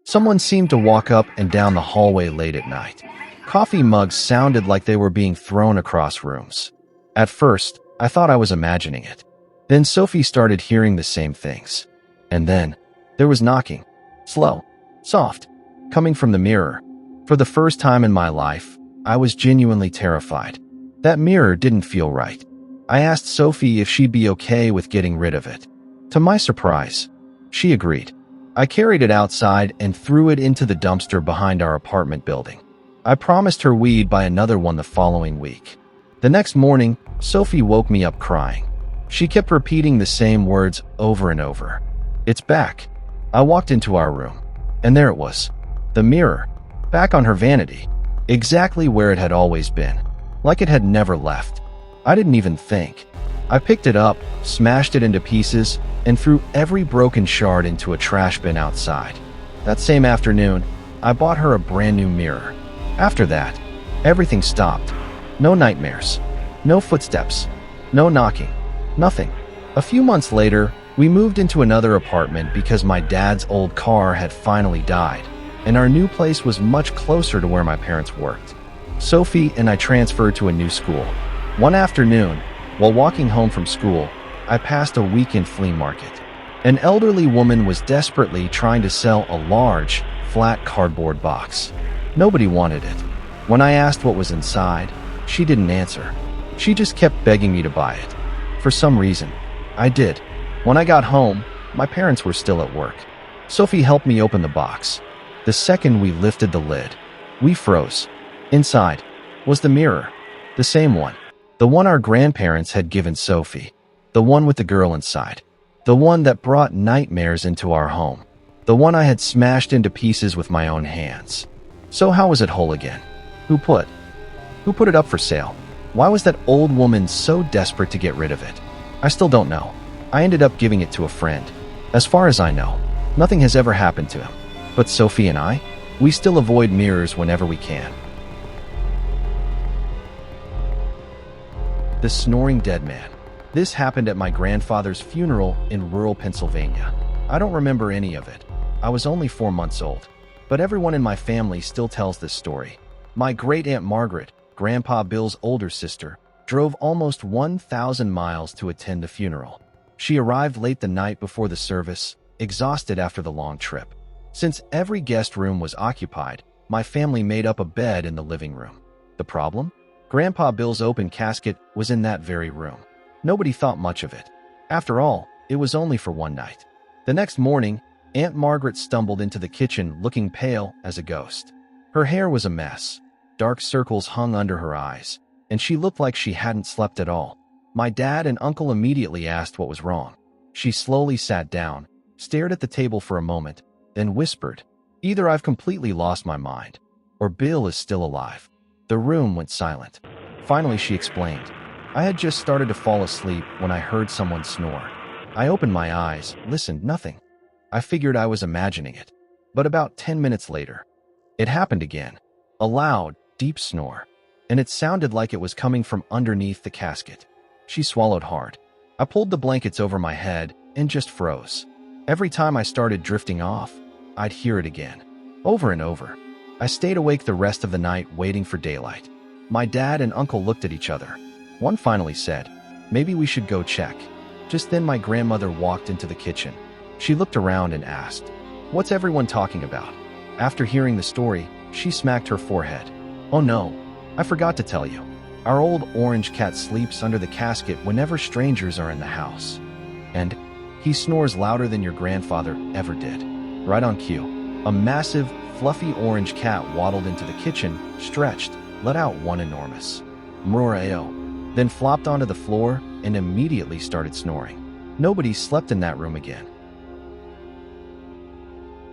Someone seemed to walk up and down the hallway late at night. Coffee mugs sounded like they were being thrown across rooms. At first, I thought I was imagining it. Then Sophie started hearing the same things. And then, there was knocking. Slow, soft, coming from the mirror. For the first time in my life, I was genuinely terrified. That mirror didn't feel right. I asked Sophie if she'd be okay with getting rid of it. To my surprise, she agreed. I carried it outside and threw it into the dumpster behind our apartment building. I promised her we'd buy another one the following week. The next morning, Sophie woke me up crying. She kept repeating the same words over and over. "It's back." I walked into our room, and there it was. The mirror, back on her vanity, exactly where it had always been, like it had never left. I didn't even think. I picked it up, smashed it into pieces, and threw every broken shard into a trash bin outside. That same afternoon, I bought her a brand new mirror. After that, everything stopped. No nightmares, no footsteps, no knocking, nothing. A few months later, we moved into another apartment because my dad's old car had finally died, and our new place was much closer to where my parents worked. Sophie and I transferred to a new school. One afternoon, while walking home from school, I passed a weekend flea market. An elderly woman was desperately trying to sell a large, flat cardboard box. Nobody wanted it. When I asked what was inside, she didn't answer. She just kept begging me to buy it. For some reason, I did. When I got home, my parents were still at work. Sophie helped me open the box. The second we lifted the lid, we froze. Inside was the mirror, the same one, the one our grandparents had given Sophie. The one with the girl inside. The one that brought nightmares into our home. The one I had smashed into pieces with my own hands. So how was it whole again? Who put it up for sale? Why was that old woman so desperate to get rid of it? I still don't know. I ended up giving it to a friend. As far as I know, nothing has ever happened to him. But Sophie and I, we still avoid mirrors whenever we can. The Snoring Dead Man. This happened at my grandfather's funeral in rural Pennsylvania. I don't remember any of it. I was only 4 months old. But everyone in my family still tells this story. My great-aunt Margaret, Grandpa Bill's older sister, drove almost 1,000 miles to attend the funeral. She arrived late the night before the service, exhausted after the long trip. Since every guest room was occupied, my family made up a bed in the living room. The problem? Grandpa Bill's open casket was in that very room. Nobody thought much of it. After all, it was only for one night. The next morning, Aunt Margaret stumbled into the kitchen looking pale as a ghost. Her hair was a mess. Dark circles hung under her eyes, and she looked like she hadn't slept at all. My dad and uncle immediately asked what was wrong. She slowly sat down, stared at the table for a moment, then whispered, "Either I've completely lost my mind, or Bill is still alive." The room went silent. Finally, she explained, "I had just started to fall asleep when I heard someone snore. I opened my eyes, listened, nothing. I figured I was imagining it. But about 10 minutes later, it happened again. A loud, deep snore. And it sounded like it was coming from underneath the casket." She swallowed hard. I pulled the blankets over my head and just froze. Every time I started drifting off, I'd hear it again, over and over. I stayed awake the rest of the night waiting for daylight. My dad and uncle looked at each other. One finally said, "Maybe we should go check." Just then my grandmother walked into the kitchen. She looked around and asked, "What's everyone talking about?" After hearing the story, she smacked her forehead. "Oh no, I forgot to tell you. Our old orange cat sleeps under the casket whenever strangers are in the house. And he snores louder than your grandfather ever did." Right on cue, a massive, fluffy orange cat waddled into the kitchen, stretched, let out one enormous "Mroraeo," then flopped onto the floor and immediately started snoring. Nobody slept in that room again.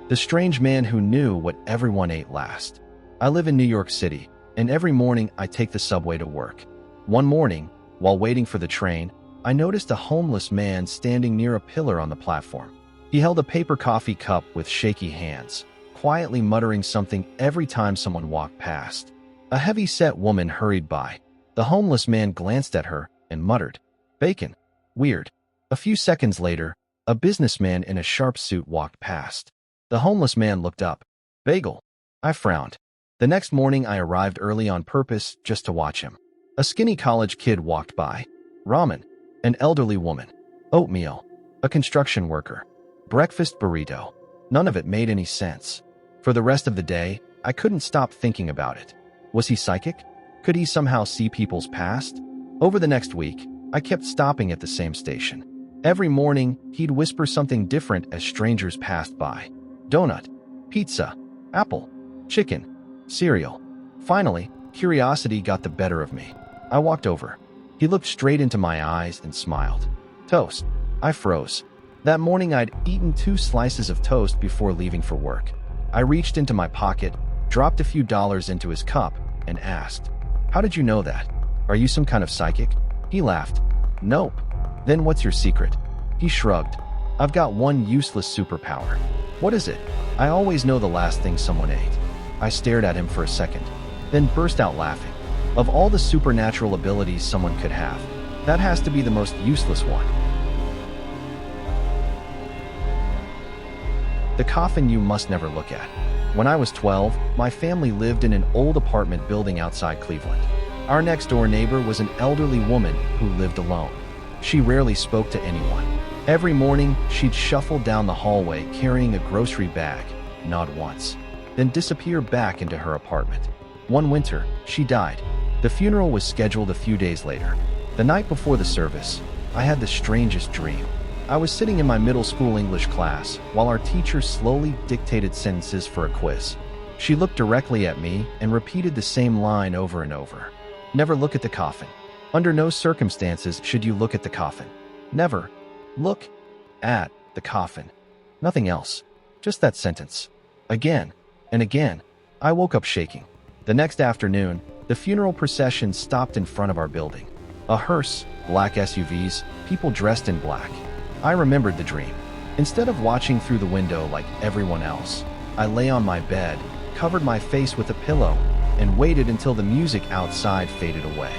The strange man who knew what everyone ate last. I live in New York City, and every morning I take the subway to work. One morning, while waiting for the train, I noticed a homeless man standing near a pillar on the platform. He held a paper coffee cup with shaky hands, quietly muttering something every time someone walked past. A heavy-set woman hurried by. The homeless man glanced at her and muttered, "Bacon. Weird." A few seconds later, a businessman in a sharp suit walked past. The homeless man looked up. Bagel. I frowned. The next morning I arrived early on purpose just to watch him. A skinny college kid walked by. Ramen. An elderly woman. Oatmeal. A construction worker. Breakfast burrito. None of it made any sense. For the rest of the day, I couldn't stop thinking about it. Was he psychic? Could he somehow see people's past? Over the next week, I kept stopping at the same station. Every morning, he'd whisper something different as strangers passed by. Donut. Pizza. Apple. Chicken. Cereal. Finally, curiosity got the better of me. I walked over. He looked straight into my eyes and smiled. Toast. I froze. That morning I'd eaten 2 slices of toast before leaving for work. I reached into my pocket, dropped a few dollars into his cup, and asked, "How did you know that? Are you some kind of psychic?" He laughed. "Nope." "Then what's your secret?" He shrugged. "I've got one useless superpower." "What is it?" "I always know the last thing someone ate." I stared at him for a second, then burst out laughing. Of all the supernatural abilities someone could have, that has to be the most useless one. The coffin you must never look at. When I was 12, my family lived in an old apartment building outside Cleveland. Our next-door neighbor was an elderly woman who lived alone. She rarely spoke to anyone. Every morning, she'd shuffle down the hallway carrying a grocery bag, nod once, then disappear back into her apartment. One winter, she died. The funeral was scheduled a few days later. The night before the service, I had the strangest dream. I was sitting in my middle school English class while our teacher slowly dictated sentences for a quiz. She looked directly at me and repeated the same line over and over. "Never look at the coffin. Under no circumstances should you look at the coffin. Never look at the coffin." Nothing else. Just that sentence. Again and again. I woke up shaking. The next afternoon, the funeral procession stopped in front of our building. A hearse, black SUVs, people dressed in black. I remembered the dream. Instead of watching through the window like everyone else, I lay on my bed, covered my face with a pillow, and waited until the music outside faded away.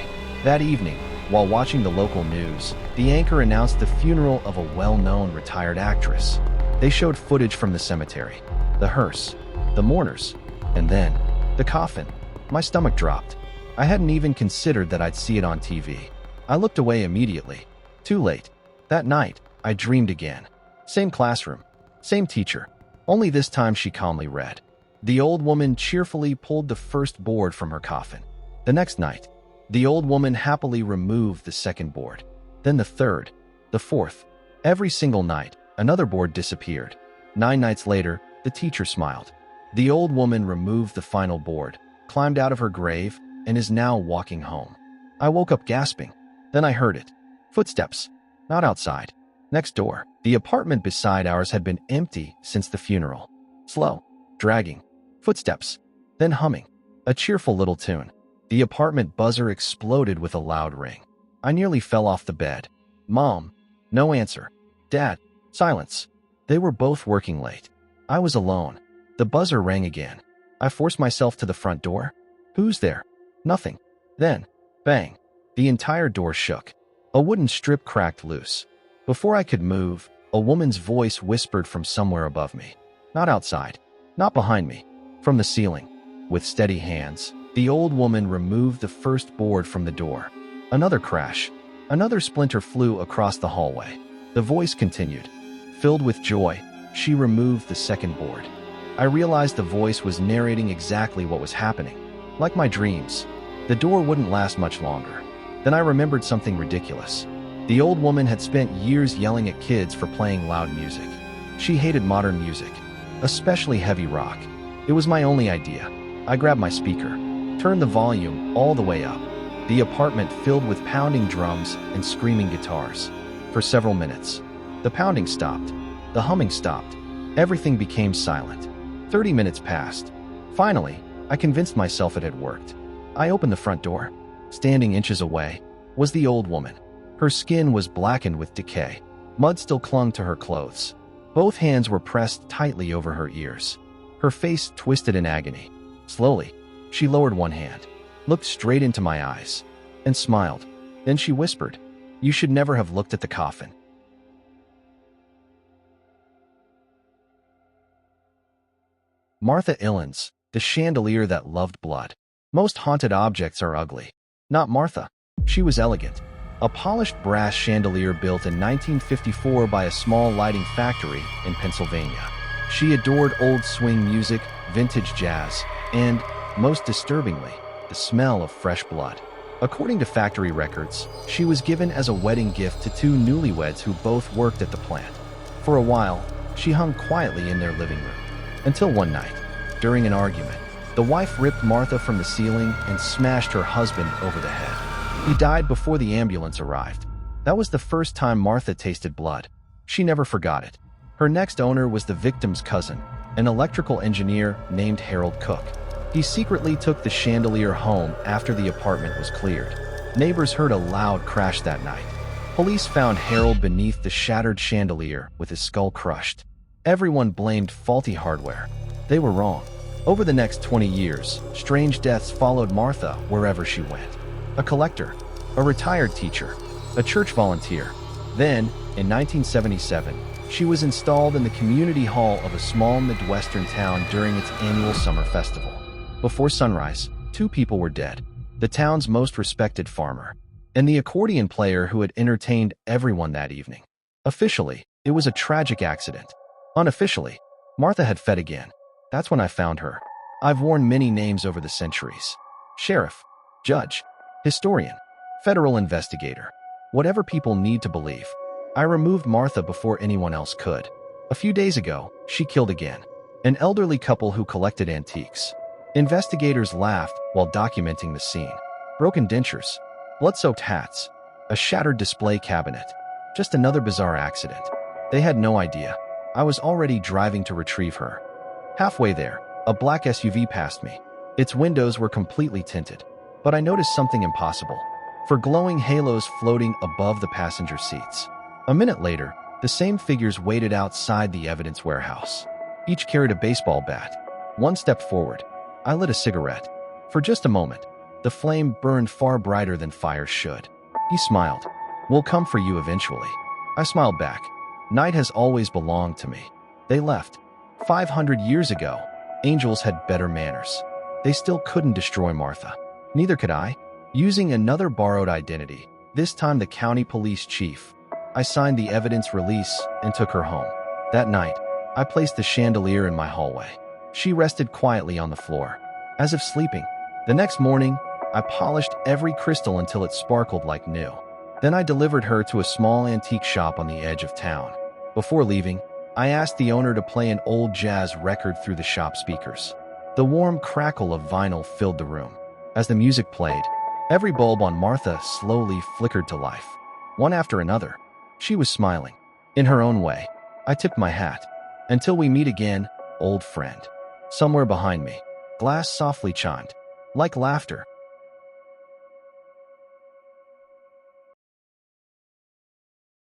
That evening, while watching the local news, the anchor announced the funeral of a well-known retired actress. They showed footage from the cemetery, the hearse, the mourners, and then the coffin. My stomach dropped. I hadn't even considered that I'd see it on TV. I looked away immediately. Too late. That night, I dreamed again. Same classroom, same teacher. Only this time she calmly read. The old woman cheerfully pulled the first board from her coffin. The next night, the old woman happily removed the second board. Then the third, the fourth. Every single night, another board disappeared. 9 nights later, the teacher smiled. The old woman removed the final board, climbed out of her grave, and is now walking home. I woke up gasping. Then I heard it. Footsteps. Not outside. Next door. The apartment beside ours had been empty since the funeral. Slow. Dragging. Footsteps. Then humming. A cheerful little tune. The apartment buzzer exploded with a loud ring. I nearly fell off the bed. Mom. No answer. Dad. Silence. They were both working late. I was alone. The buzzer rang again. I forced myself to the front door. Who's there? Nothing. Then, bang. The entire door shook. A wooden strip cracked loose. Before I could move, a woman's voice whispered from somewhere above me. Not outside. Not behind me. From the ceiling. With steady hands, the old woman removed the first board from the door. Another crash. Another splinter flew across the hallway. The voice continued. Filled with joy, she removed the second board. I realized the voice was narrating exactly what was happening. Like my dreams, the door wouldn't last much longer. Then I remembered something ridiculous. The old woman had spent years yelling at kids for playing loud music. She hated modern music, especially heavy rock. It was my only idea. I grabbed my speaker, turned the volume all the way up. The apartment filled with pounding drums and screaming guitars. For several minutes, the pounding stopped. The humming stopped. Everything became silent. 30 minutes passed. Finally, I convinced myself it had worked. I opened the front door. Standing inches away was the old woman. Her skin was blackened with decay. Mud still clung to her clothes. Both hands were pressed tightly over her ears. Her face twisted in agony. Slowly, she lowered one hand, looked straight into my eyes, and smiled. Then she whispered, "You should never have looked at the coffin." Martha Illyns, the chandelier that loved blood. Most haunted objects are ugly. Not Martha. She was elegant. A polished brass chandelier built in 1954 by a small lighting factory in Pennsylvania. She adored old swing music, vintage jazz, and, most disturbingly, the smell of fresh blood. According to factory records, she was given as a wedding gift to two newlyweds who both worked at the plant. For a while, she hung quietly in their living room. Until one night, during an argument, the wife ripped Martha from the ceiling and smashed her husband over the head. He died before the ambulance arrived. That was the first time Martha tasted blood. She never forgot it. Her next owner was the victim's cousin, an electrical engineer named Harold Cook. He secretly took the chandelier home after the apartment was cleared. Neighbors heard a loud crash that night. Police found Harold beneath the shattered chandelier with his skull crushed. Everyone blamed faulty hardware. They were wrong. Over the next 20 years, strange deaths followed Martha wherever she went. A collector, a retired teacher, a church volunteer. Then, in 1977, she was installed in the community hall of a small Midwestern town during its annual summer festival. Before sunrise, two people were dead: the town's most respected farmer and the accordion player who had entertained everyone that evening. Officially, it was a tragic accident. Unofficially, Martha had fed again. That's when I found her. I've worn many names over the centuries: sheriff, judge, historian, federal investigator. Whatever people need to believe. I removed Martha before anyone else could. A few days ago, she killed again. An elderly couple who collected antiques. Investigators laughed while documenting the scene. Broken dentures, blood-soaked hats, a shattered display cabinet. Just another bizarre accident. They had no idea. I was already driving to retrieve her. Halfway there, a black SUV passed me. Its windows were completely tinted. But I noticed something impossible. For glowing halos floating above the passenger seats. A minute later, the same figures waited outside the evidence warehouse. Each carried a baseball bat. One stepped forward. I lit a cigarette. For just a moment, the flame burned far brighter than fire should. He smiled. "We'll come for you eventually." I smiled back. Night has always belonged to me. They left. 500 years ago, angels had better manners. They still couldn't destroy Martha. Neither could I. Using another borrowed identity, this time the county police chief, I signed the evidence release and took her home. That night, I placed the chandelier in my hallway. She rested quietly on the floor, as if sleeping. The next morning, I polished every crystal until it sparkled like new. Then I delivered her to a small antique shop on the edge of town. Before leaving, I asked the owner to play an old jazz record through the shop speakers. The warm crackle of vinyl filled the room. As the music played, every bulb on Martha slowly flickered to life. One after another. She was smiling. In her own way. I tipped my hat. "Until we meet again, old friend." Somewhere behind me, glass softly chimed. Like laughter,